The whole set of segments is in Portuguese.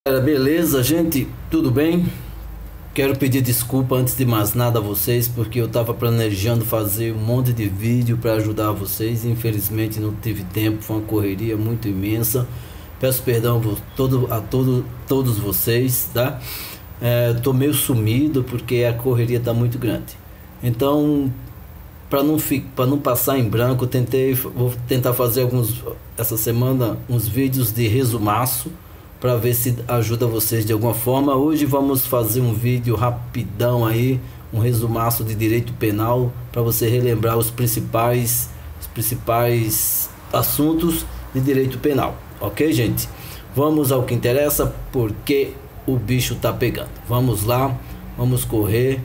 Beleza, gente? Tudo bem? Quero pedir desculpa antes de mais nada a vocês, porque eu estava planejando fazer um monte de vídeo para ajudar vocês. Infelizmente não tive tempo, foi uma correria muito imensa. Peço perdão a todos vocês, tá? Tô meio sumido porque a correria tá muito grande. Então, para não passar em branco, vou tentar fazer essa semana uns vídeos de resumaço para ver se ajuda vocês de alguma forma. Hoje vamos fazer um vídeo rapidão aí, um resumaço de direito penal para você relembrar os principais assuntos de direito penal, ok, gente? Vamos ao que interessa, porque o bicho tá pegando. Vamos lá, vamos correr,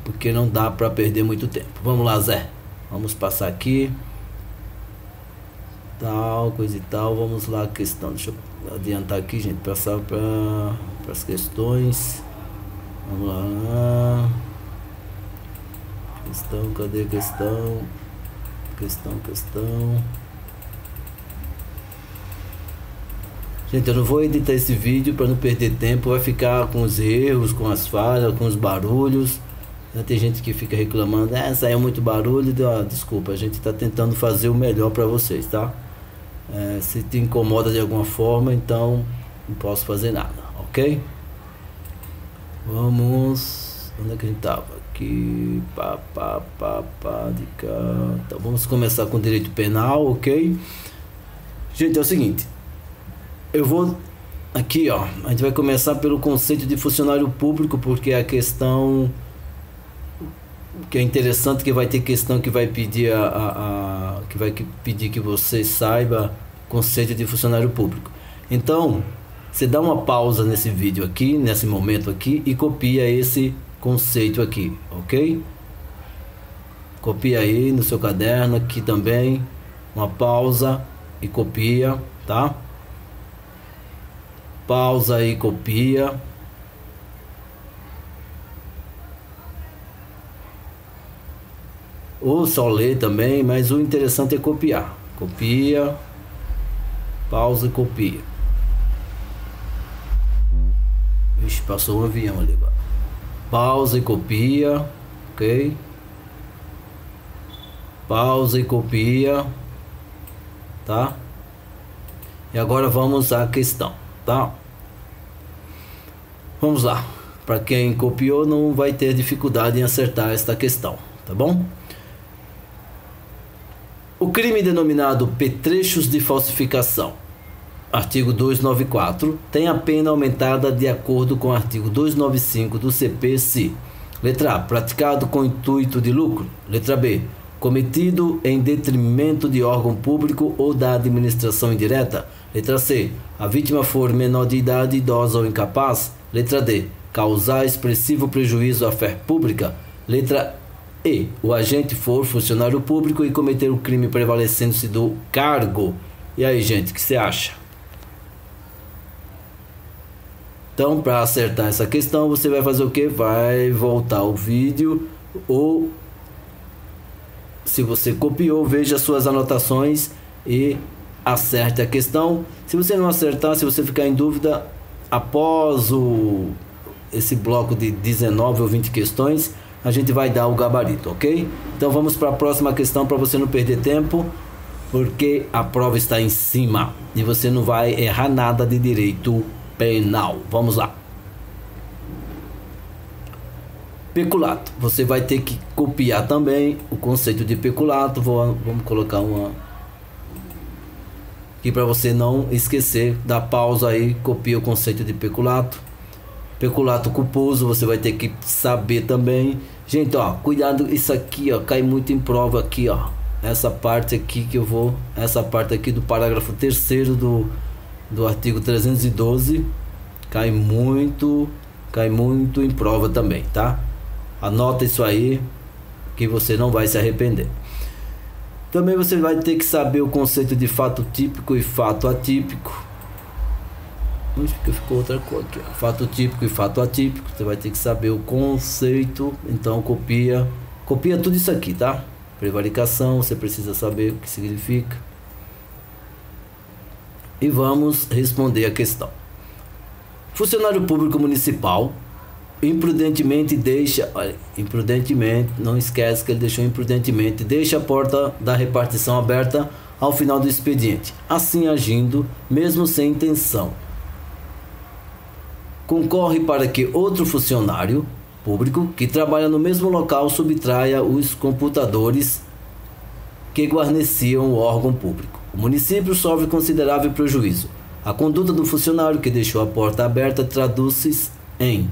porque não dá para perder muito tempo. Vamos lá, Zé, vamos passar aqui, tal, coisa e tal. Vamos lá, questão, deixa eu adiantar aqui, gente, passar para as questões. Vamos lá, questão, cadê a questão? Questão. Gente, eu não vou editar esse vídeo para não perder tempo. Vai ficar com os erros, com as falhas, com os barulhos. Tem gente que fica reclamando, saiu muito barulho. Desculpa, a gente está tentando fazer o melhor para vocês, tá? Se te incomoda de alguma forma, então não posso fazer nada, ok? Vamos, onde é que a gente tava? Aqui, de cá. Então vamos começar com direito penal, ok? Gente, é o seguinte, eu vou aqui, ó, a gente vai começar pelo conceito de funcionário público, porque é a questão que é interessante, que vai ter questão que vai pedir que você saiba o conceito de funcionário público. Então, você dá uma pausa nesse vídeo aqui, nesse momento aqui, e copia esse conceito aqui, ok? Copia aí no seu caderno aqui também, uma pausa e copia, tá? Pausa e copia. Ou só ler também, mas o interessante é copiar. Copia, pausa e copia. Vixe, passou um avião ali agora. Pausa e copia, ok? Pausa e copia, tá? E agora vamos à questão, tá? Vamos lá. Para quem copiou, não vai ter dificuldade em acertar esta questão, tá bom? O crime denominado petrechos de falsificação, artigo 294, tem a pena aumentada de acordo com o artigo 295 do CP se: letra A, praticado com intuito de lucro; letra B, cometido em detrimento de órgão público ou da administração indireta; letra C, a vítima for menor de idade, idosa ou incapaz; letra D, causar expressivo prejuízo à fé pública; letra E, o agente for funcionário público e cometer o crime prevalecendo-se do cargo. E aí, gente, o que você acha? Então, para acertar essa questão, você vai fazer o que? Vai voltar o vídeo, ou se você copiou, veja suas anotações e acerte a questão. Se você não acertar, se você ficar em dúvida, após esse bloco de 19 ou 20 questões, a gente vai dar o gabarito, ok? Então vamos para a próxima questão, para você não perder tempo, porque a prova está em cima e você não vai errar nada de direito penal. Vamos lá. Peculato. Você vai ter que copiar também o conceito de peculato. Vamos colocar uma aqui para você não esquecer. Dá pausa aí, copia o conceito de peculato. Peculato culposo, você vai ter que saber também. Gente, ó, cuidado, isso aqui, ó, cai muito em prova aqui, ó. Essa parte aqui essa parte aqui do parágrafo 3º do artigo 312, cai muito em prova também, tá? Anota isso aí, que você não vai se arrepender. Também você vai ter que saber o conceito de fato típico e fato atípico. Ficou outra cor aqui, ó. Fato típico e fato atípico. Você vai ter que saber o conceito. Então copia tudo isso aqui, tá? Prevaricação, você precisa saber o que significa. e vamos responder a questão. Funcionário público municipal imprudentemente deixa, olha, imprudentemente, não esquece que ele deixou imprudentemente, deixa a porta da repartição aberta ao final do expediente, assim agindo, mesmo sem intenção. Concorre para que outro funcionário público que trabalha no mesmo local subtraia os computadores que guarneciam o órgão público. O município sofre considerável prejuízo. A conduta do funcionário que deixou a porta aberta traduz-se em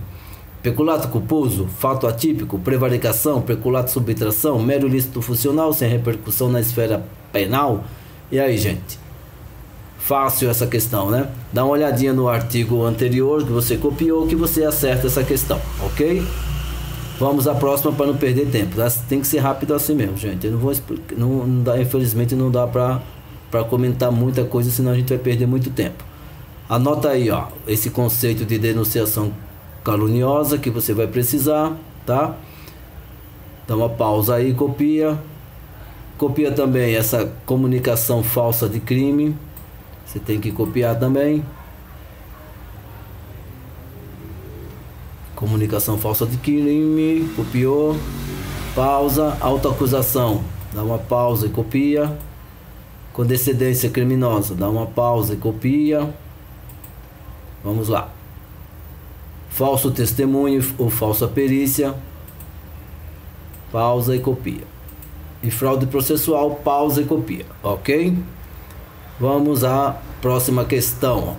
peculato culposo, fato atípico, prevaricação, peculato subtração, mero ilícito funcional sem repercussão na esfera penal. E aí, gente? Fácil essa questão, né? Dá uma olhadinha no artigo anterior que você copiou, que você acerta essa questão, ok? Vamos à próxima para não perder tempo. Tem que ser rápido assim mesmo, gente. Eu não vou explicar, não dá, infelizmente não dá para comentar muita coisa, senão a gente vai perder muito tempo. Anota aí, ó, esse conceito de denunciação caluniosa que você vai precisar, tá? Dá uma pausa aí, copia também essa comunicação falsa de crime, você tem que copiar também. Comunicação falsa de crime, copiou, pausa, autoacusação, dá uma pausa e copia. Condescendência criminosa, dá uma pausa e copia. Vamos lá. Falso testemunho ou falsa perícia, pausa e copia. E fraude processual, pausa e copia, ok? Vamos à próxima questão.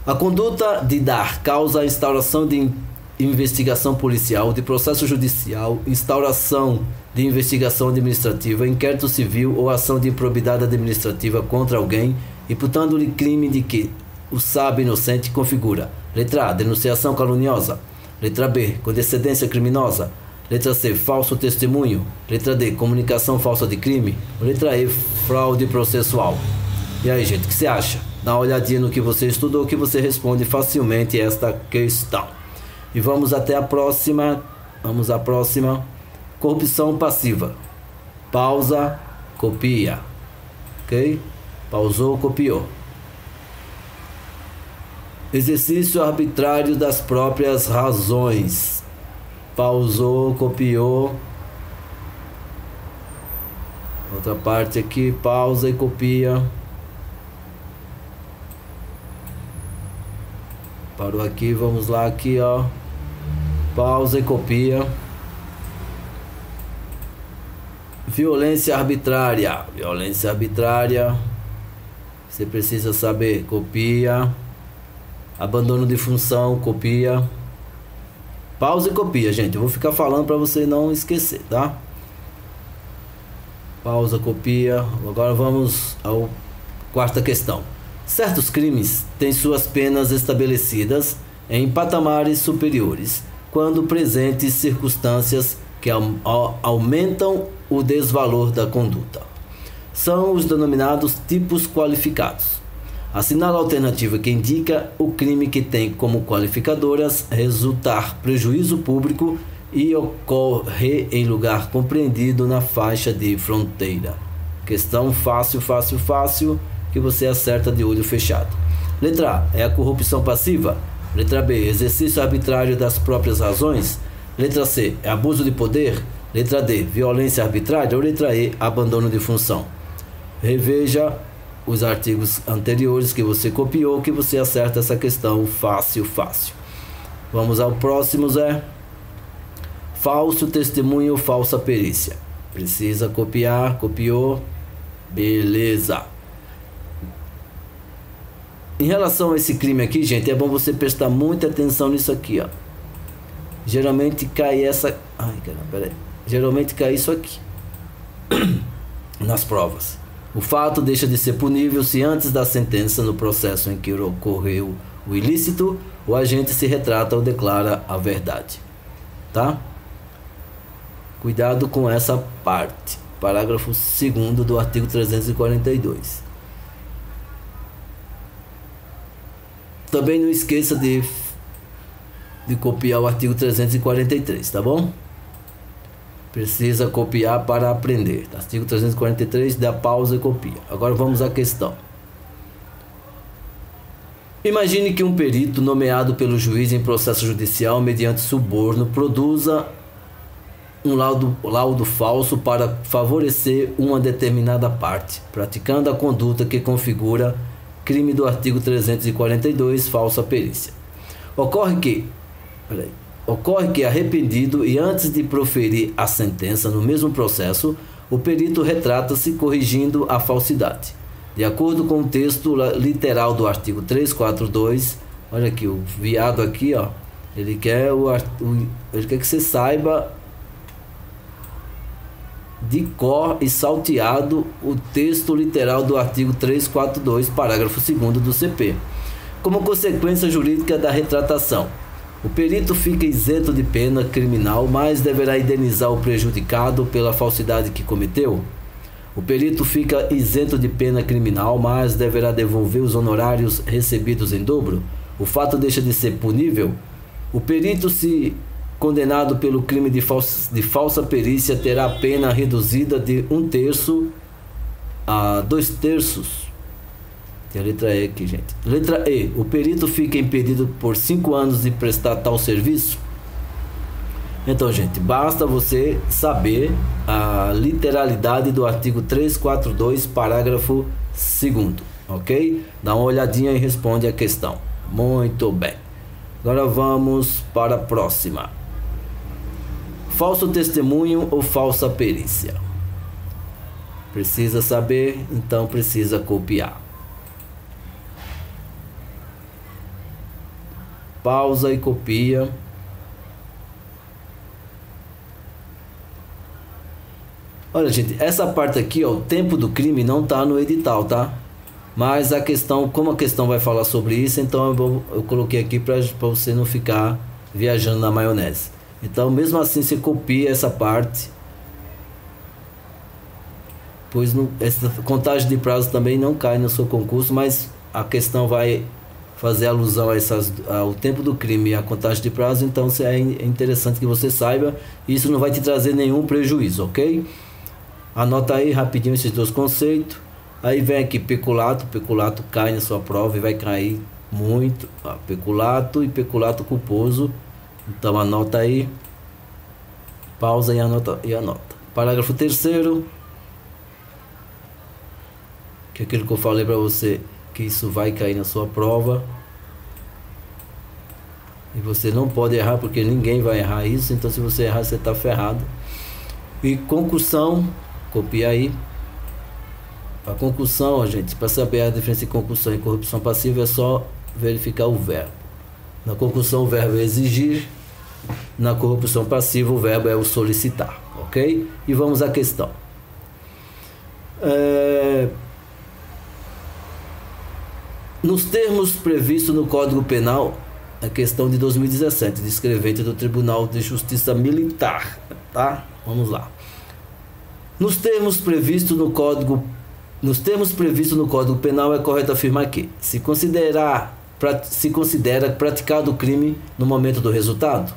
A conduta de dar causa à instauração de investigação policial, de processo judicial, instauração de investigação administrativa, inquérito civil ou ação de improbidade administrativa contra alguém, imputando-lhe crime de que o sabe inocente configura: letra A, denunciação caluniosa; letra B, condescendência criminosa; letra C, falso testemunho; letra D, comunicação falsa de crime; letra E, fraude processual. E aí, gente, o que você acha? Dá uma olhadinha no que você estudou, que você responde facilmente esta questão. E vamos até a próxima. Vamos à próxima. Corrupção passiva. Pausa, copia. Ok? Pausou, copiou. Exercício arbitrário das próprias razões. Pausou, copiou. Outra parte aqui, pausa e copia. Parou aqui, vamos lá aqui, ó. Pausa e copia. Violência arbitrária. Violência arbitrária. Você precisa saber, copia. Abandono de função, copia. Pausa e copia, gente. Eu vou ficar falando para você não esquecer, tá? Pausa, copia. Agora vamos à quarta questão. Certos crimes têm suas penas estabelecidas em patamares superiores, quando presentes circunstâncias que aumentam o desvalor da conduta. São os denominados tipos qualificados. Assinala a alternativa que indica o crime que tem como qualificadoras resultar prejuízo público e ocorrer em lugar compreendido na faixa de fronteira. Questão fácil, fácil, fácil, que você acerta de olho fechado. Letra A é a corrupção passiva. Letra B, exercício arbitrário das próprias razões. Letra C, é abuso de poder. Letra D, violência arbitrária. Ou letra E, abandono de função. Reveja os artigos anteriores que você copiou, que você acerta essa questão fácil, fácil. Vamos ao próximo, Zé. Falso testemunho, falsa perícia. Precisa copiar, copiou. Beleza. Em relação a esse crime aqui, gente, é bom você prestar muita atenção nisso aqui, ó. Geralmente cai essa... Ai, caramba, peraí. Geralmente cai isso aqui nas provas. O fato deixa de ser punível se antes da sentença, no processo em que ocorreu o ilícito, o agente se retrata ou declara a verdade. Tá? Cuidado com essa parte. Parágrafo 2º do artigo 342. Também não esqueça de copiar o artigo 343, tá bom? Precisa copiar para aprender. Artigo 343, dá pausa e copia. Agora vamos à questão. Imagine que um perito nomeado pelo juiz em processo judicial mediante suborno produza um laudo falso para favorecer uma determinada parte, praticando a conduta que configura crime do artigo 342, falsa perícia. Ocorre que arrependido e antes de proferir a sentença no mesmo processo, o perito retrata-se corrigindo a falsidade. De acordo com o texto literal do artigo 342, olha aqui, o viado aqui, ó, ele quer que você saiba de cor e salteado o texto literal do artigo 342, parágrafo 2º do CP. Como consequência jurídica da retratação, o perito fica isento de pena criminal, mas deverá indenizar o prejudicado pela falsidade que cometeu. O perito fica isento de pena criminal, mas deverá devolver os honorários recebidos em dobro. O fato deixa de ser punível. O perito, se condenado pelo crime de falsa perícia, terá a pena reduzida de 1/3 a 2/3. Tem a letra E aqui, gente. Letra E. O perito fica impedido por 5 anos de prestar tal serviço. Então, gente, basta você saber a literalidade do artigo 342, parágrafo 2º, ok? Dá uma olhadinha e responde a questão. Muito bem. Agora vamos para a próxima. Falso testemunho ou falsa perícia? Precisa saber, então precisa copiar. Pausa e copia. Olha, gente, essa parte aqui, ó, o tempo do crime não tá no edital, tá? Mas a questão, como a questão vai falar sobre isso, então eu coloquei aqui para você não ficar viajando na maionese. Então, mesmo assim, você copia essa parte, pois essa contagem de prazo também não cai no seu concurso, mas a questão vai fazer alusão ao tempo do crime e a contagem de prazo, então é interessante que você saiba. Isso não vai te trazer nenhum prejuízo, ok? Anota aí rapidinho esses dois conceitos. Aí vem aqui peculato. Peculato cai na sua prova e vai cair muito. Peculato e peculato culposo. Então anota aí. Pausa e anota. Parágrafo 3º. Que é aquilo que eu falei para você, que isso vai cair na sua prova. E você não pode errar, porque ninguém vai errar isso. Então se você errar, você está ferrado. E concussão. Copia aí. A concussão, gente, para saber a diferença de concussão e corrupção passiva é só verificar o verbo. Na concussão o verbo é exigir, na corrupção passiva o verbo é o solicitar, ok? E vamos à questão. Nos termos previstos no Código Penal, a questão de 2017, de escrevente do Tribunal de Justiça Militar, tá? Vamos lá. Nos termos previstos no Código Penal, é correto afirmar que se considera praticado o crime no momento do resultado.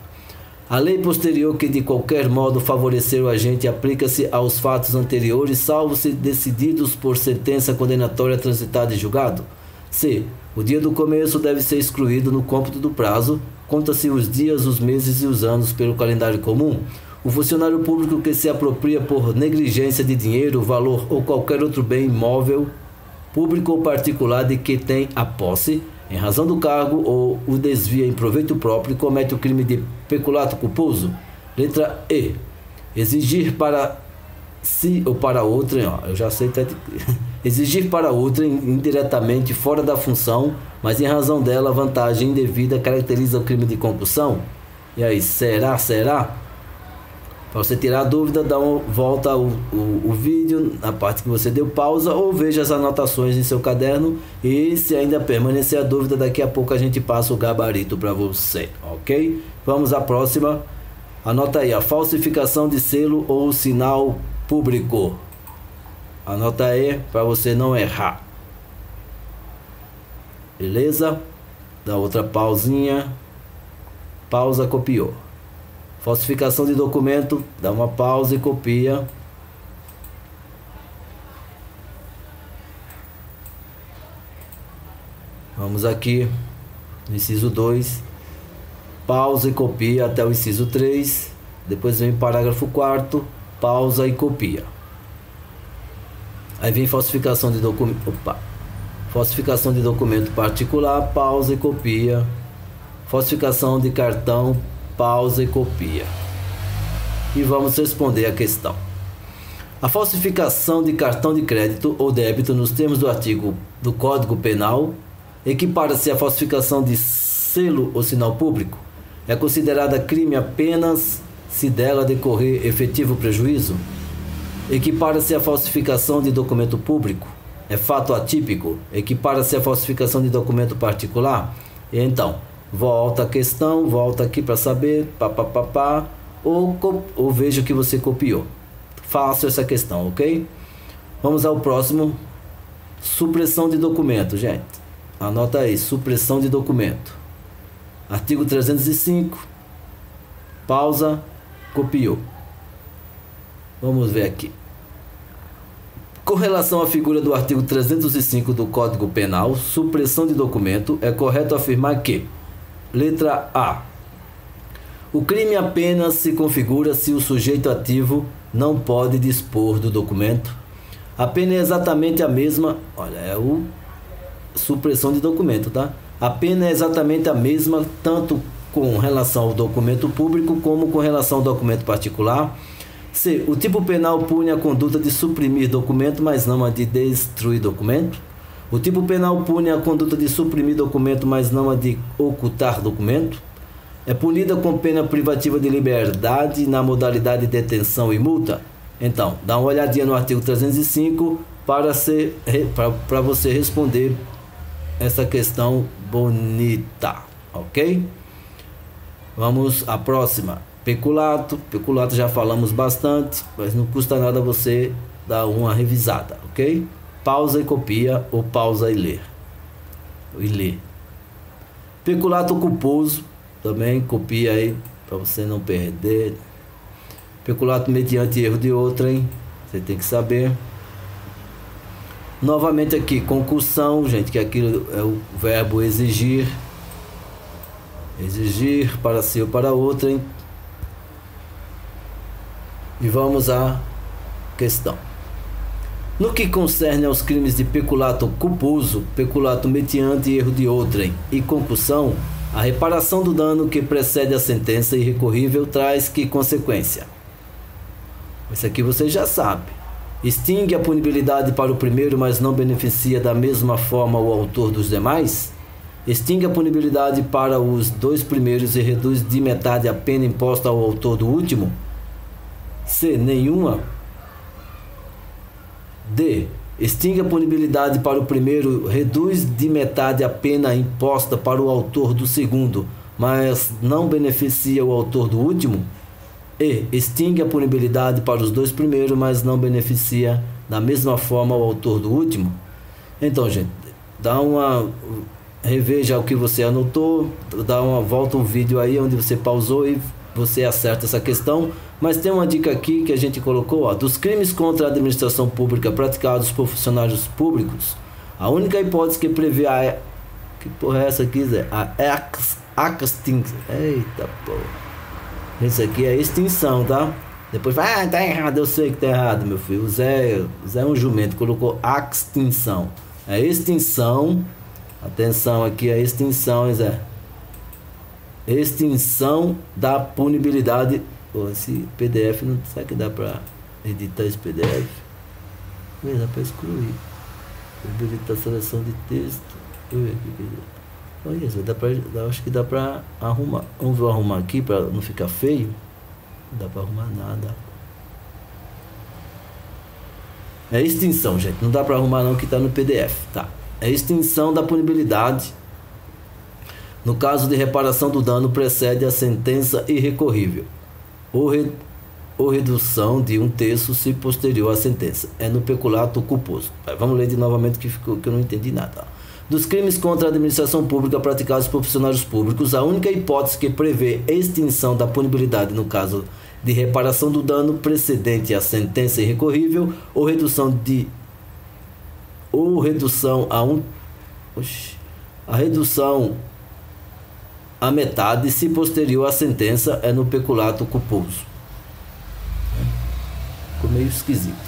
A lei posterior que de qualquer modo favorecer o agente aplica-se aos fatos anteriores, salvo se decididos por sentença condenatória transitada e julgado. C. O dia do começo deve ser excluído no cômputo do prazo. Conta-se os dias, os meses e os anos pelo calendário comum. O funcionário público que se apropria por negligência de dinheiro, valor ou qualquer outro bem imóvel, público ou particular de que tem a posse, em razão do cargo ou o desvia em proveito próprio, comete o crime de peculato culposo. Letra E. Exigir para si ou para outrem, eu já sei, exigir para outrem indiretamente fora da função, mas em razão dela vantagem indevida caracteriza o crime de concussão. E aí, será? Para você tirar a dúvida, dá uma volta o vídeo na parte que você deu pausa ou veja as anotações em seu caderno, e se ainda permanecer a dúvida, daqui a pouco a gente passa o gabarito para você, ok? Vamos à próxima. Anota aí, a falsificação de selo ou sinal público. Anota aí para você não errar. Beleza? Dá outra pausinha. Pausa, copiou. Falsificação de documento, dá uma pausa e copia. Vamos aqui no inciso 2, pausa e copia até o inciso 3, depois vem o parágrafo 4º, pausa e copia. Aí vem falsificação de documento, falsificação de documento particular, pausa e copia. Falsificação de cartão, pausa e copia. E vamos responder a questão. A falsificação de cartão de crédito ou débito nos termos do artigo do Código Penal equipara-se à falsificação de selo ou sinal público. É considerada crime apenas se dela decorrer efetivo prejuízo. Equipara-se à falsificação de documento público. É fato atípico. Equipara-se à falsificação de documento particular. E então, volta a questão, volta aqui para saber, ou veja que você copiou. Faça essa questão, ok? Vamos ao próximo. Supressão de documento, gente. Anota aí, supressão de documento. Artigo 305. Pausa, copiou. Vamos ver aqui. Com relação à figura do artigo 305 do Código Penal, supressão de documento, é correto afirmar que: letra A. O crime apenas se configura se o sujeito ativo não pode dispor do documento. A pena é exatamente a mesma. Olha, é o supressão de documento, tá? A pena é exatamente a mesma, tanto com relação ao documento público como com relação ao documento particular. C. O tipo penal pune a conduta de suprimir documento, mas não a de destruir documento. O tipo penal pune a conduta de suprimir documento, mas não a de ocultar documento. É punida com pena privativa de liberdade na modalidade de detenção e multa. Então, dá uma olhadinha no artigo 305 para você responder essa questão bonita, ok? Vamos à próxima. Peculato. Peculato já falamos bastante, mas não custa nada você dar uma revisada, ok? Pausa e copia ou pausa e lê. Peculato culposo, também copia aí para você não perder. Peculato mediante erro de outrem, você tem que saber. Novamente aqui, concussão, gente, que aquilo é o verbo exigir. Exigir para si ou para outrem. E vamos à questão. No que concerne aos crimes de peculato culposo, peculato mediante erro de outrem e concussão, a reparação do dano que precede a sentença irrecorrível traz que consequência? Isso aqui você já sabe. Extingue a punibilidade para o primeiro, mas não beneficia da mesma forma o autor dos demais? Extingue a punibilidade para os dois primeiros e reduz de metade a pena imposta ao autor do último? C. Nenhuma. D. Extingue a punibilidade para o primeiro, reduz de metade a pena imposta para o autor do segundo, mas não beneficia o autor do último? E. Extingue a punibilidade para os dois primeiros, mas não beneficia da mesma forma o autor do último? Então, gente, reveja o que você anotou, volta o vídeo aí onde você pausou e você acerta essa questão. Mas tem uma dica aqui que a gente colocou, ó: dos crimes contra a administração pública praticados por funcionários públicos, a única hipótese que prevê que porra é essa aqui, Zé? A extinção. Eita porra. Isso aqui é extinção, tá? Depois vai, tá errado, eu sei que tá errado, meu filho. O Zé é um jumento, colocou extinção. É extinção. Atenção aqui, é extinção, Zé. Extinção da punibilidade. Pô, esse PDF, não sabe que dá pra editar esse PDF? Dá pra excluir. Habilitar seleção de texto. Olha isso, acho que dá pra arrumar. Vamos ver arrumar aqui pra não ficar feio. Não dá pra arrumar nada. É extinção, gente. Não dá pra arrumar não, que tá no PDF. Tá. É extinção da punibilidade. No caso de reparação do dano, precede a sentença irrecorrível ou redução de 1/3 se posterior à sentença. É no peculato culposo. Vamos ler de novamente que eu não entendi nada. Dos crimes contra a administração pública praticados por funcionários públicos, a única hipótese que prevê extinção da punibilidade no caso de reparação do dano precedente à sentença irrecorrível ou redução a A redução à metade, se posterior à sentença, é no peculato culposo. Ficou meio esquisito.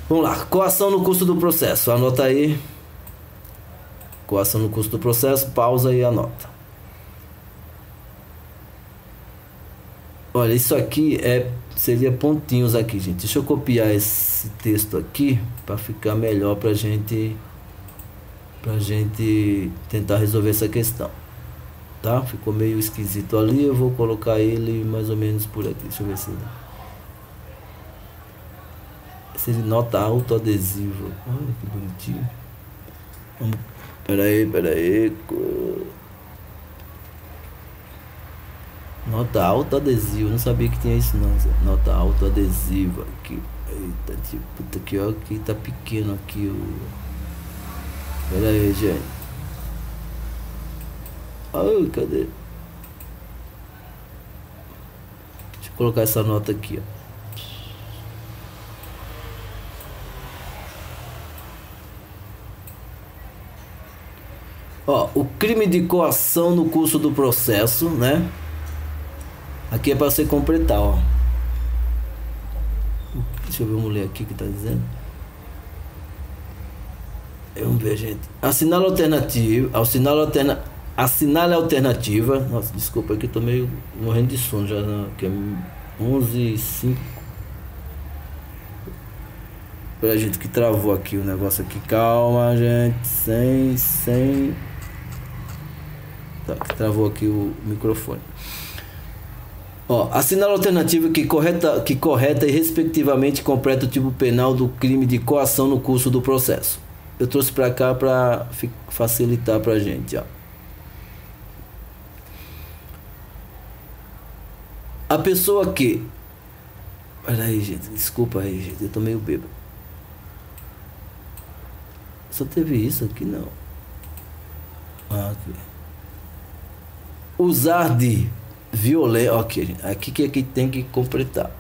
Vamos lá. Coação no curso do processo. Anota aí. Coação no curso do processo. Pausa e anota. Olha, isso aqui seria pontinhos aqui, gente. Deixa eu copiar esse texto aqui para ficar melhor pra gente tentar resolver essa questão. Tá? Ficou meio esquisito ali. Eu vou colocar ele mais ou menos por aqui. Deixa eu ver se ele nota autoadesiva. Olha que bonitinho. Peraí. Nota autoadesiva. Não sabia que tinha isso não. Nota autoadesiva aqui. Eita, tipo, puta aqui, ó. Aqui tá pequeno aqui o. Peraí, gente. Ai, cadê? Deixa eu colocar essa nota aqui, ó. O crime de coação no curso do processo, né? Aqui é para você completar, ó. Deixa eu ver, vamos ler aqui o que tá dizendo. Vamos ver, gente. Assinale a alternativa. Nossa, desculpa que eu tô meio morrendo de sono já, que é 11h05. Pera, gente, que travou aqui o negócio aqui. Calma, gente. Sem. Tá, que travou aqui o microfone. Ó, assinala a alternativa que correta e respectivamente completa o tipo penal do crime de coação no curso do processo. Eu trouxe para cá para facilitar pra gente, ó. A pessoa que... Peraí, gente, desculpa aí, gente, eu tô meio bêbado. Só teve isso aqui, não. Aqui. Usar de violência... Ok, aqui que tem que completar.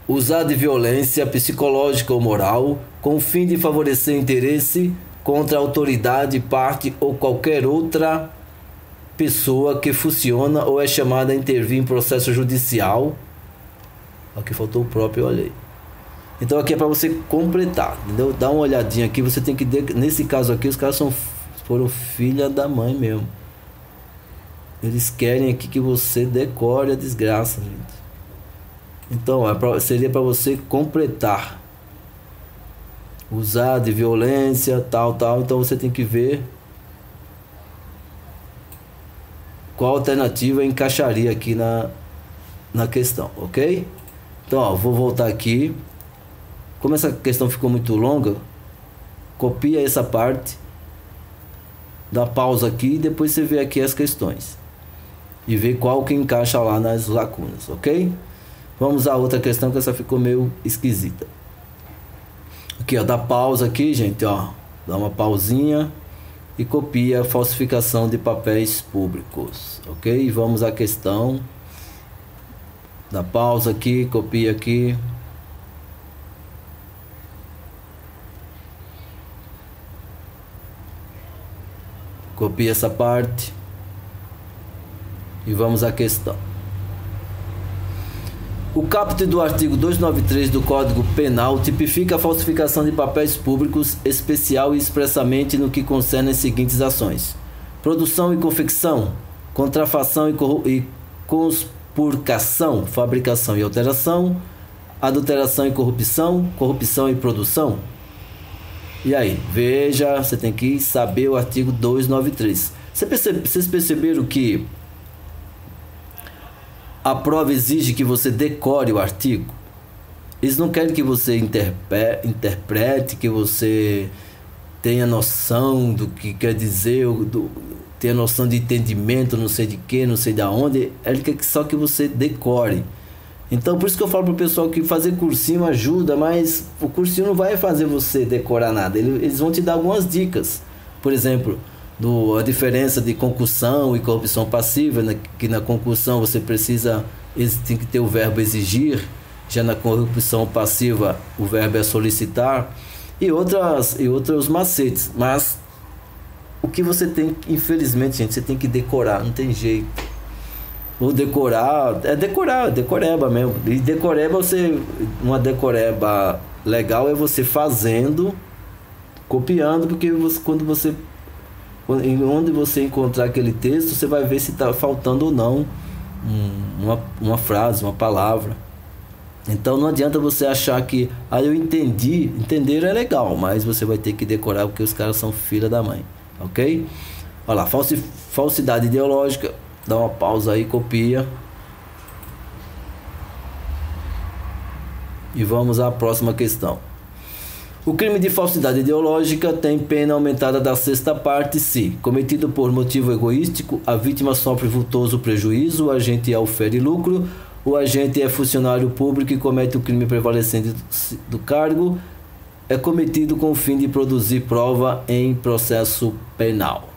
Usar de violência psicológica ou moral com o fim de favorecer interesse contra a autoridade, parte ou qualquer outra pessoa que funciona ou é chamada a intervir em processo judicial. Aqui faltou o próprio, olha aí. Então aqui é para você completar, entendeu? Dá uma olhadinha aqui, você tem que... Nesse caso aqui, os caras foram filha da mãe mesmo. Eles querem aqui que você decore a desgraça, gente. Então, seria para você completar. Usar de violência, tal. Então você tem que ver qual alternativa encaixaria aqui na questão, ok? Então, ó, vou voltar aqui. Como essa questão ficou muito longa, copia essa parte, dá pausa aqui e depois você vê aqui as questões e vê qual que encaixa lá nas lacunas, ok? Vamos a outra questão, que essa ficou meio esquisita. Aqui, ó, dá pausa aqui, gente, ó. Dá uma pausinha e copia a falsificação de papéis públicos, ok? Vamos à questão. Dá pausa aqui, copia aqui. Copia essa parte. E vamos à questão. O caput do artigo 293 do Código Penal tipifica a falsificação de papéis públicos especial e expressamente no que concerne as seguintes ações: produção e confecção, contrafação e conspurcação, fabricação e alteração, adulteração e corrupção, corrupção e produção. E aí, veja, você tem que saber o artigo 293. Vocês perceberam que a prova exige que você decore o artigo? Eles não querem que você interprete, que você tenha noção do que quer dizer, tenha noção de entendimento, não sei de que, não sei de onde. Ele quer só que você decore. Então, por isso que eu falo pro pessoal que fazer cursinho ajuda, mas o cursinho não vai fazer você decorar nada. Eles vão te dar algumas dicas. Por exemplo, a diferença de concussão e corrupção passiva, que na concussão você tem que ter o verbo exigir, já na corrupção passiva o verbo é solicitar, e outros macetes. Mas que você tem, infelizmente, gente, você tem que decorar, não tem jeito. Ou decorar, decoreba mesmo. E decoreba, uma decoreba legal é você fazendo, copiando, porque onde você encontrar aquele texto, você vai ver se está faltando ou não uma frase, uma palavra. Então não adianta você achar que eu entendi. Entender é legal, mas você vai ter que decorar, porque os caras são filha da mãe, ok? Olha lá, falsidade ideológica. Dá uma pausa aí, copia. E vamos à próxima questão. O crime de falsidade ideológica tem pena aumentada da sexta parte se, cometido por motivo egoístico, a vítima sofre vultoso prejuízo, o agente aufere lucro, o agente é funcionário público e comete o crime prevalecente do cargo, é cometido com o fim de produzir prova em processo penal.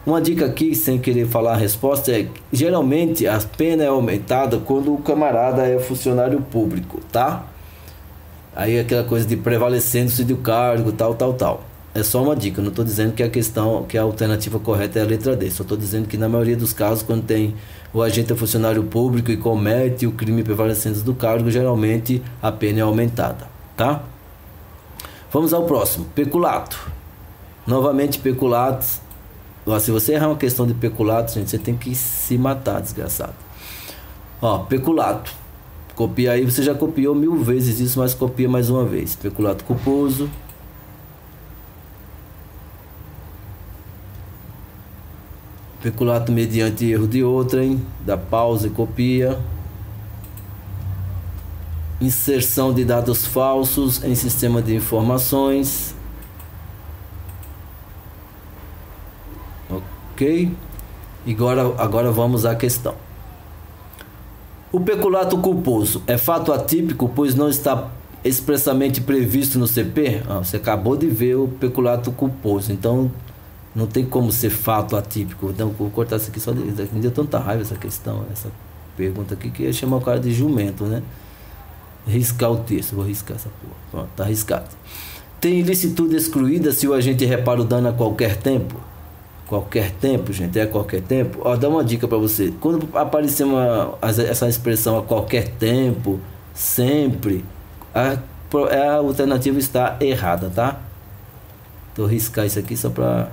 Uma dica aqui, sem querer falar a resposta, é que geralmente a pena é aumentada quando o camarada é funcionário público, tá? Aí aquela coisa de prevalecendo-se do cargo, tal. É só uma dica, não estou dizendo que a alternativa correta é a letra D. Só estou dizendo que na maioria dos casos, quando tem o agente é funcionário público e comete o crime prevalecendo do cargo, geralmente a pena é aumentada, tá? Vamos ao próximo, peculato. Novamente, peculatos. Se você errar uma questão de peculato, gente, você tem que se matar, desgraçado. Ó, peculato. Copia aí, você já copiou 1000 vezes isso, mas copia mais uma vez. Peculato culposo. Peculato mediante erro de outrem. Dá pausa e copia. Inserção de dados falsos em sistema de informações. Ok? E agora vamos à questão. O peculato culposo é fato atípico, pois não está expressamente previsto no CP? Você acabou de ver o peculato culposo, então não tem como ser fato atípico. Então vou cortar isso aqui só. Me deu tanta raiva essa questão, essa pergunta aqui, que ia chamar o cara de jumento, né? Riscar o texto, vou riscar essa porra. Pronto, tá riscado. Tem ilicitude excluída se o agente repara o dano a qualquer tempo? Qualquer tempo, gente, qualquer tempo. Dá uma dica para você. Quando aparecer essa expressão a qualquer tempo, sempre, a alternativa está errada, tá? Vou riscar isso aqui só para...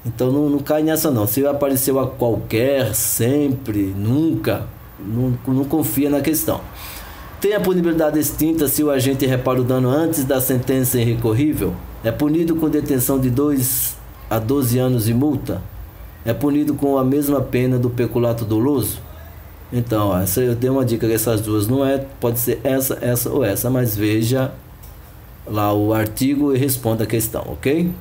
Então não cai nessa não. Se apareceu a qualquer, sempre, nunca, não confia na questão. Tem a punibilidade extinta se o agente repara o dano antes da sentença irrecorrível? É punido com detenção de 2 a 12 anos e multa? É punido com a mesma pena do peculato doloso? Então, essa eu dei uma dica que essas duas não é, pode ser essa ou essa, mas veja lá o artigo e responda a questão, ok?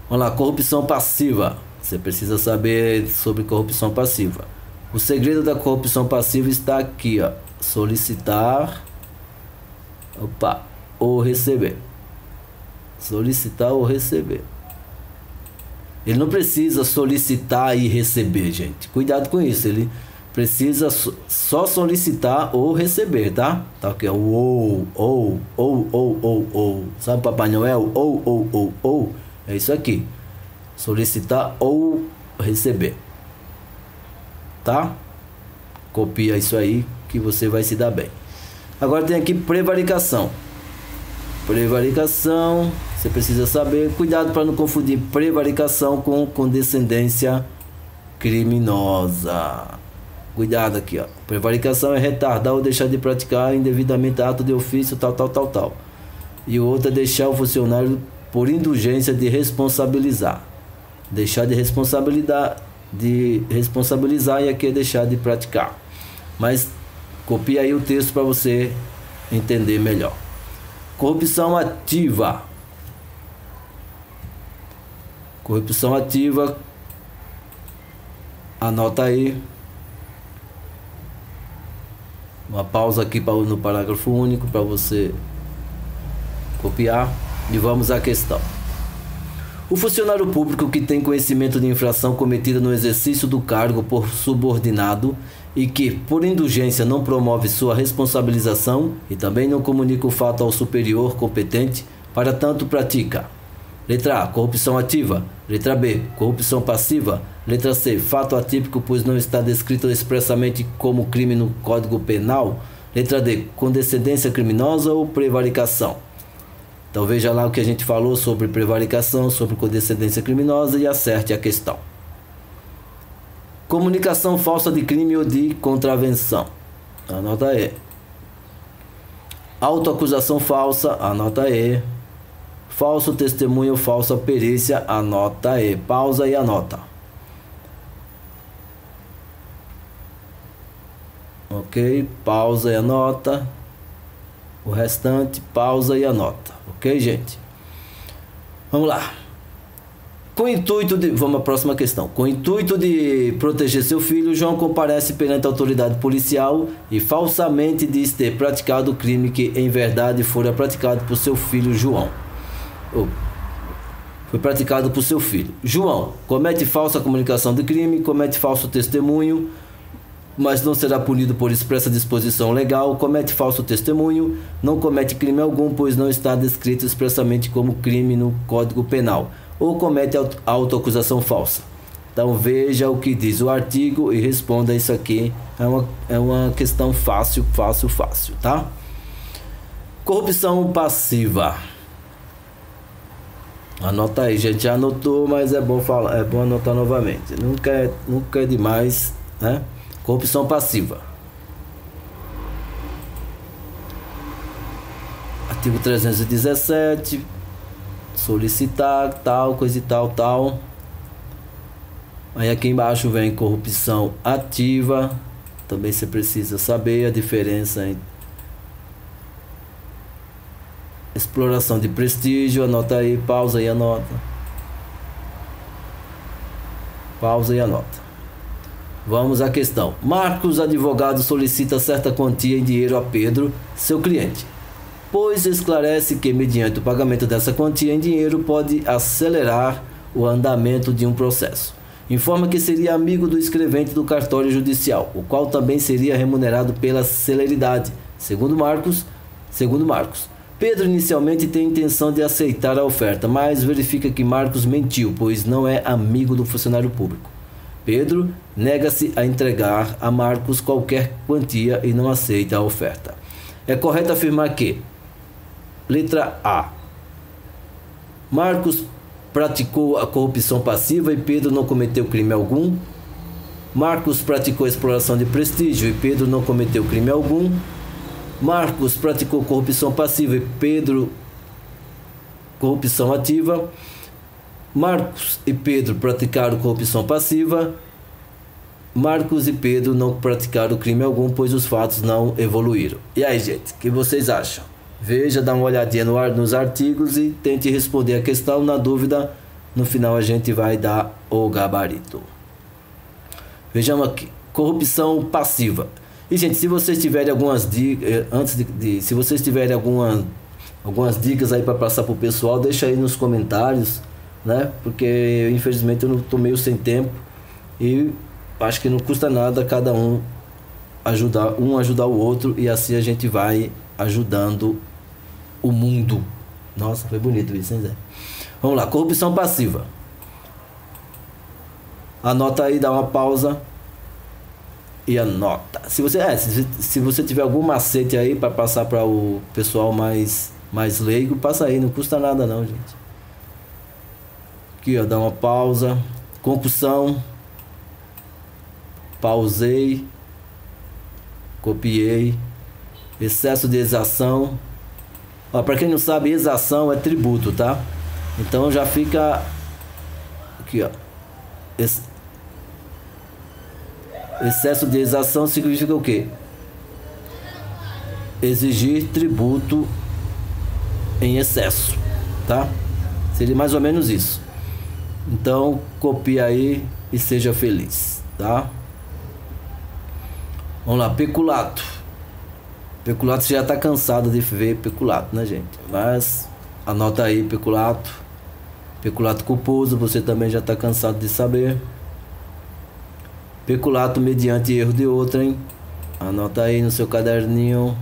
Vamos lá, corrupção passiva. Você precisa saber sobre corrupção passiva. O segredo da corrupção passiva está aqui, ó. Solicitar, ou receber. Solicitar ou receber. Ele não precisa solicitar e receber, gente. Cuidado com isso. Ele precisa só solicitar ou receber, tá? Tá aqui, ou. Sabe Papai Noel? Ou. É isso aqui. Solicitar ou receber. Tá? Copia isso aí que você vai se dar bem. Agora tem aqui prevaricação. Prevaricação, você precisa saber. Cuidado para não confundir prevaricação com condescendência criminosa. Cuidado aqui, ó. Prevaricação é retardar ou deixar de praticar indevidamente ato de ofício, tal. E o outro é deixar o funcionário por indulgência de responsabilizar. Deixar de responsabilizar e aqui é deixar de praticar. Mas copia aí o texto para você entender melhor. Corrupção ativa. Corrupção ativa. Anota aí. Uma pausa aqui no parágrafo único para você copiar. E vamos à questão. O funcionário público que tem conhecimento de infração cometida no exercício do cargo por subordinado e que, por indulgência, não promove sua responsabilização e também não comunica o fato ao superior competente, para tanto pratica Letra A, corrupção ativa. Letra B, corrupção passiva. Letra C, fato atípico, pois não está descrito expressamente como crime no Código Penal. Letra D, condescendência criminosa ou prevaricação. Então veja lá o que a gente falou sobre prevaricação, sobre condescendência criminosa e acerte a questão. Comunicação falsa de crime ou de contravenção. Anota aí. Autoacusação falsa. Anota aí. Falso testemunho ou falsa perícia. Anota aí. Pausa e anota. Ok? Pausa e anota. O restante, pausa e anota. Ok, gente? Vamos lá. Com o intuito de... Vamos à próxima questão. Com o intuito de proteger seu filho, João comparece perante a autoridade policial e falsamente diz ter praticado o crime que, em verdade, fora praticado por seu filho João. Foi praticado por seu filho. João comete falsa comunicação de crime, comete falso testemunho, mas não será punido por expressa disposição legal, comete falso testemunho, não comete crime algum, pois não está descrito expressamente como crime no Código Penal, ou comete autoacusação falsa. Então veja o que diz o artigo e responda isso aqui. É uma questão fácil, tá? Corrupção passiva. Anota aí, gente, já anotou, mas é bom falar, é bom anotar novamente. Nunca é demais, né? Corrupção passiva. Artigo 317. Solicitar, tal, coisa e tal. Aí aqui embaixo vem corrupção ativa. Também você precisa saber a diferença entre exploração de prestígio. Anota aí, pausa e anota. Pausa e anota. Vamos à questão. Marcos, advogado, solicita certa quantia em dinheiro a Pedro, seu cliente, pois esclarece que, mediante o pagamento dessa quantia em dinheiro, pode acelerar o andamento de um processo. Informa que seria amigo do escrevente do cartório judicial, o qual também seria remunerado pela celeridade. Segundo Marcos, Pedro inicialmente tem intenção de aceitar a oferta, mas verifica que Marcos mentiu, pois não é amigo do funcionário público. Pedro nega-se a entregar a Marcos qualquer quantia e não aceita a oferta. É correto afirmar que: letra A, Marcos praticou a corrupção passiva e Pedro não cometeu crime algum. Marcos praticou a exploração de prestígio e Pedro não cometeu crime algum. Marcos praticou corrupção passiva e Pedro corrupção ativa. Marcos e Pedro praticaram corrupção passiva. Marcos e Pedro não praticaram crime algum, pois os fatos não evoluíram. E aí, gente, o que vocês acham? Veja, dá uma olhadinha nos artigos e tente responder a questão. Na dúvida, no final a gente vai dar o gabarito. Vejamos aqui. Corrupção passiva. E, gente, se vocês tiverem algumas dicas, se vocês tiverem algumas dicas aí para passar para o pessoal, deixa aí nos comentários, né? Porque infelizmente eu não tô meio sem tempo e acho que não custa nada cada um ajudar o outro, e assim a gente vai ajudando o mundo. Nossa, foi bonito isso, hein, Zé? Vamos lá, corrupção passiva. Anota aí, dá uma pausa e anota. Se você tiver algum macete aí para passar para o pessoal mais leigo, passa aí, não custa nada não, gente. Aqui, ó, dá uma pausa. Concussão. Pausei. Copiei. Excesso de exação. Ó, para quem não sabe, exação é tributo, tá? Então já fica aqui, ó. Excesso de exação significa o quê? Exigir tributo em excesso, tá? Seria mais ou menos isso. Então, copia aí e seja feliz, tá? Vamos lá, peculato. Peculato, você já tá cansado de ver peculato, né, gente? Mas anota aí, peculato. Peculato culposo, você também já tá cansado de saber. Peculato mediante erro de outrem. Anota aí no seu caderninho.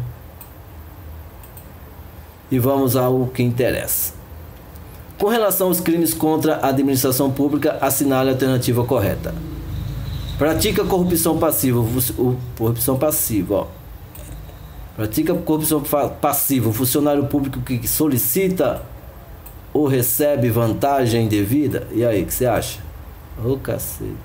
E vamos ao que interessa. Com relação aos crimes contra a administração pública, assinale a alternativa correta. Pratica corrupção passiva. Corrupção passiva, ó. Pratica corrupção passiva. O funcionário público que solicita ou recebe vantagem indevida. E aí, o que você acha? Ô, cacete.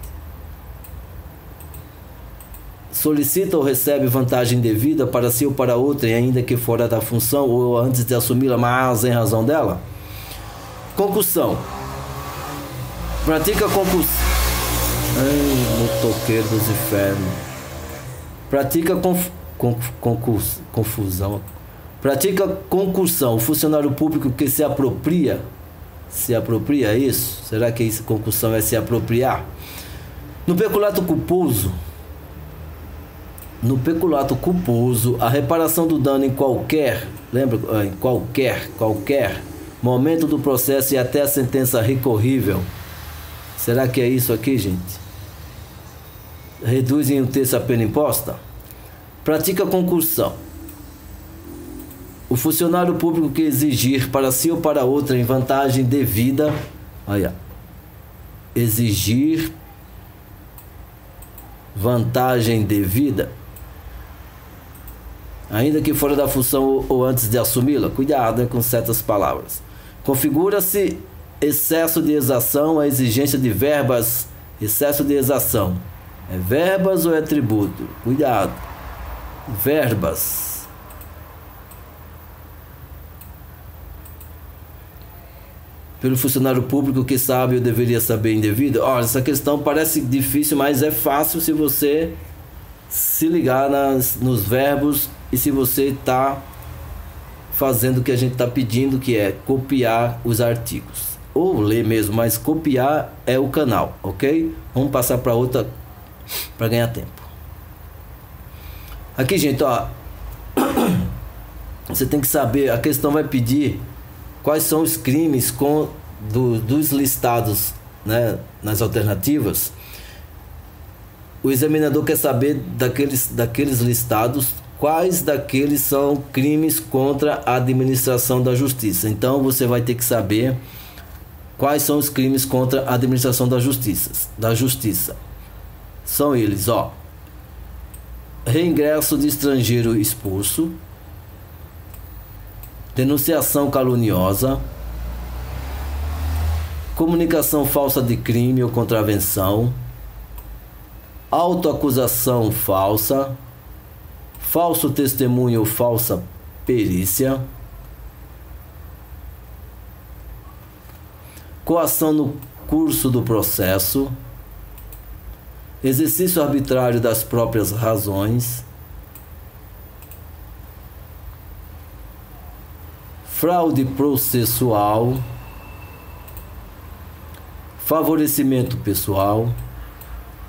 Solicita ou recebe vantagem indevida para si ou para outra, e ainda que fora da função ou antes de assumi-la, mas em razão dela. Concussão. Pratica concussão. Motoqueiro dos infernos. Pratica confusão. Pratica concussão. O funcionário público que se apropria. Se apropria, é isso? Será que isso, concussão é se apropriar? No peculato culposo. No peculato culposo, a reparação do dano em qualquer, lembra? Em qualquer momento do processo e até a sentença recorrível. Será que é isso aqui, gente? Reduz em um terço a pena imposta? Pratica concussão. O funcionário público que exigir para si ou para outra em vantagem devida, olha, exigir vantagem devida, ainda que fora da função ou antes de assumi-la. Cuidado, com certas palavras. Configura-se excesso de exação, a exigência de verbas. Excesso de exação é verbas ou é tributo? Cuidado. Verbas. Pelo funcionário público que sabe ou deveria saber indevido. Olha, essa questão parece difícil, mas é fácil se você se ligar nos verbos e se você está fazendo o que a gente está pedindo, que é copiar os artigos. Ou ler mesmo, mas copiar é o canal, ok? Vamos passar para outra para ganhar tempo. Aqui, gente, ó. Você tem que saber, a questão vai pedir quais são os crimes dos listados, né, nas alternativas. O examinador quer saber daqueles listados, quais daqueles são crimes contra a administração da justiça. Então você vai ter que saber quais são os crimes contra a administração da justiça. São eles, ó: reingresso de estrangeiro expulso, denunciação caluniosa, comunicação falsa de crime ou contravenção, autoacusação falsa, falso testemunho ou falsa perícia, coação no curso do processo, exercício arbitrário das próprias razões, fraude processual, favorecimento pessoal.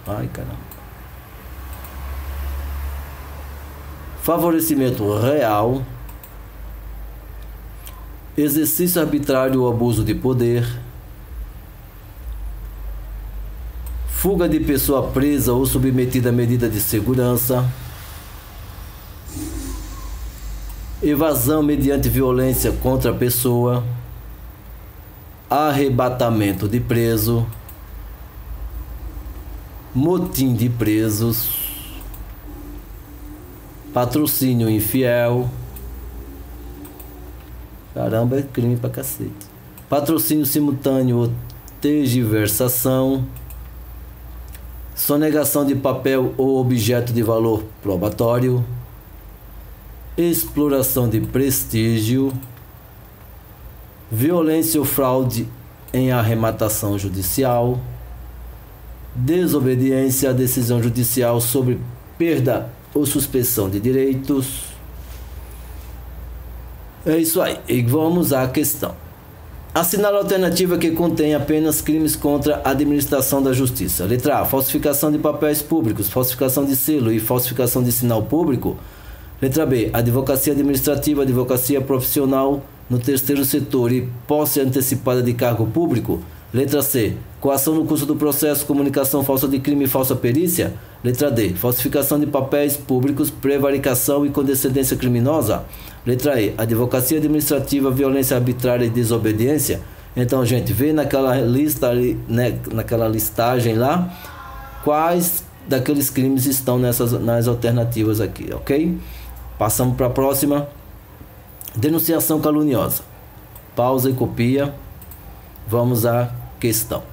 Ai, caramba. Favorecimento real, exercício arbitrário ou abuso de poder, fuga de pessoa presa ou submetida a medida de segurança, evasão mediante violência contra a pessoa, arrebatamento de preso, motim de presos, patrocínio infiel. Caramba, é crime pra cacete. Patrocínio simultâneo ou tergiversação, sonegação de papel ou objeto de valor probatório, exploração de prestígio, violência ou fraude em arrematação judicial, desobediência à decisão judicial sobre perda ou suspensão de direitos. É isso aí. E vamos à questão. Assinale a alternativa que contém apenas crimes contra a administração da justiça. Letra A: falsificação de papéis públicos, falsificação de selo e falsificação de sinal público. Letra B: advocacia administrativa, advocacia profissional no terceiro setor e posse antecipada de cargo público. Letra C: coação no curso do processo, comunicação falsa de crime e falsa perícia. Letra D: falsificação de papéis públicos, prevaricação e condescendência criminosa. Letra E: advocacia administrativa, violência arbitrária e desobediência. Então, gente, vê naquela lista ali, né, naquela listagem lá, quais daqueles crimes estão nas alternativas aqui, ok? Passamos para a próxima. Denunciação caluniosa. Pausa e copia. Vamos à questão.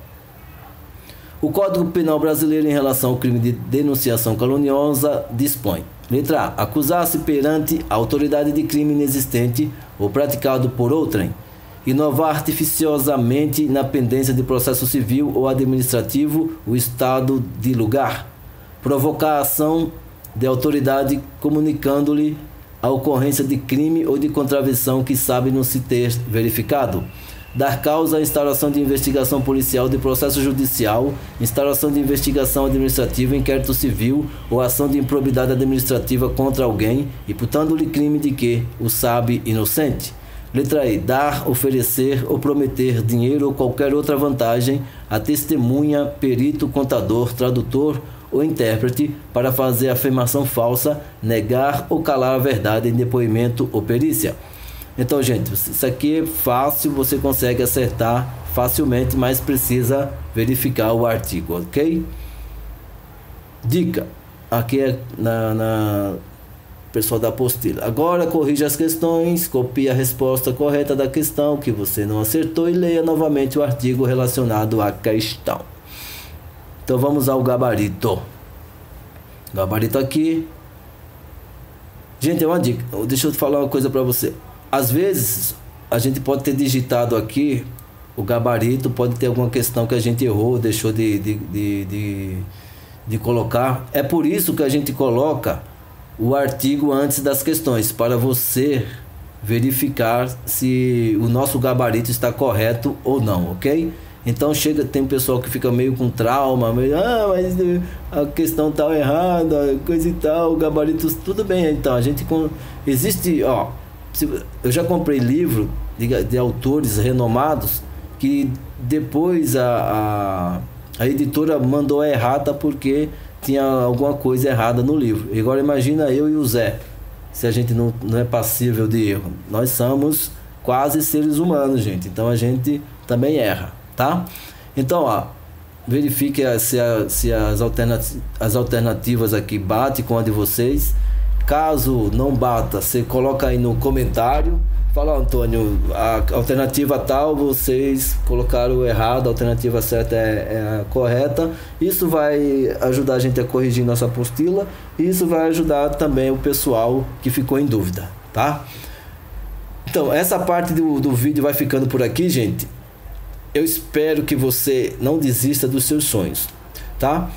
O Código Penal brasileiro em relação ao crime de denunciação caluniosa dispõe: letra A. Acusar-se perante a autoridade de crime inexistente ou praticado por outrem. Inovar artificiosamente na pendência de processo civil ou administrativo o estado de lugar. Provocar a ação de autoridade comunicando-lhe a ocorrência de crime ou de contravenção que sabe não se ter verificado. Dar causa à instauração de investigação policial, de processo judicial, instauração de investigação administrativa, inquérito civil ou ação de improbidade administrativa contra alguém, imputando-lhe crime de que o sabe inocente. Letra E. Dar, oferecer ou prometer dinheiro ou qualquer outra vantagem a testemunha, perito, contador, tradutor ou intérprete para fazer afirmação falsa, negar ou calar a verdade em depoimento ou perícia. Então, gente, isso aqui é fácil, você consegue acertar facilmente, mas precisa verificar o artigo, ok? Dica, aqui é na pessoal da apostila. Agora corrija as questões, copie a resposta correta da questão que você não acertou e leia novamente o artigo relacionado à questão. Então vamos ao gabarito. Gabarito aqui. Gente, é uma dica. Deixa eu falar uma coisa para você. Às vezes a gente pode ter digitado aqui o gabarito, pode ter alguma questão que a gente errou, deixou de colocar. É por isso que a gente coloca o artigo antes das questões, para você verificar se o nosso gabarito está correto ou não, ok? Então tem um pessoal que fica meio com trauma, mas a questão tá errada, coisa e tal, o gabarito, tudo bem. Então a gente existe, ó, eu já comprei livro de autores renomados que depois a editora mandou errada porque tinha alguma coisa errada no livro. E agora imagina eu e o Zé, se a gente não é passível de erro. Nós somos quase seres humanos, gente, então a gente também erra, tá? Então, ó, verifique se as alternativas aqui batem com a de vocês. Caso não bata, você coloca aí no comentário, fala: Antônio, a alternativa tal, vocês colocaram errado, a alternativa certa é a correta. Isso vai ajudar a gente a corrigir nossa apostila, e isso vai ajudar também o pessoal que ficou em dúvida, tá? Então, essa parte do vídeo vai ficando por aqui, gente. Eu espero que você não desista dos seus sonhos, tá?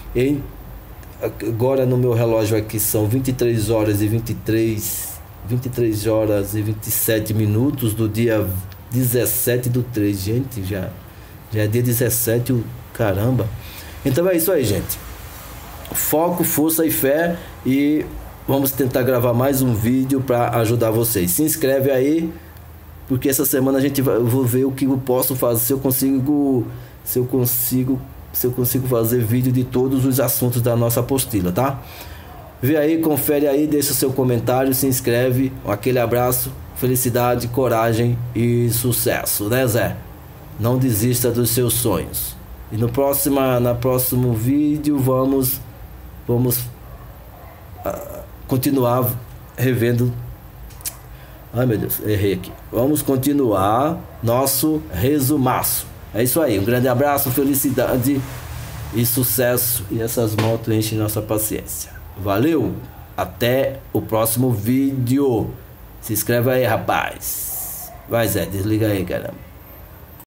Agora no meu relógio aqui são 23 horas e 27 minutos do dia 17/3, gente, já é dia 17, caramba. Então é isso aí, gente. Foco, força e fé, e vamos tentar gravar mais um vídeo para ajudar vocês. Se inscreve aí, porque essa semana eu vou ver o que eu posso fazer, se eu consigo fazer vídeo de todos os assuntos da nossa apostila, tá? Vê aí, confere aí, deixa o seu comentário, se inscreve. Aquele abraço, felicidade, coragem e sucesso, né, Zé? Não desista dos seus sonhos. E no próximo vídeo vamos continuar revendo. Ai, meu Deus, errei aqui. Vamos continuar nosso resumaço. É isso aí, um grande abraço, felicidade e sucesso. E essas motos enchem nossa paciência. Valeu, até o próximo vídeo. Se inscreve aí, rapaz. Vai, Zé, desliga aí, caramba.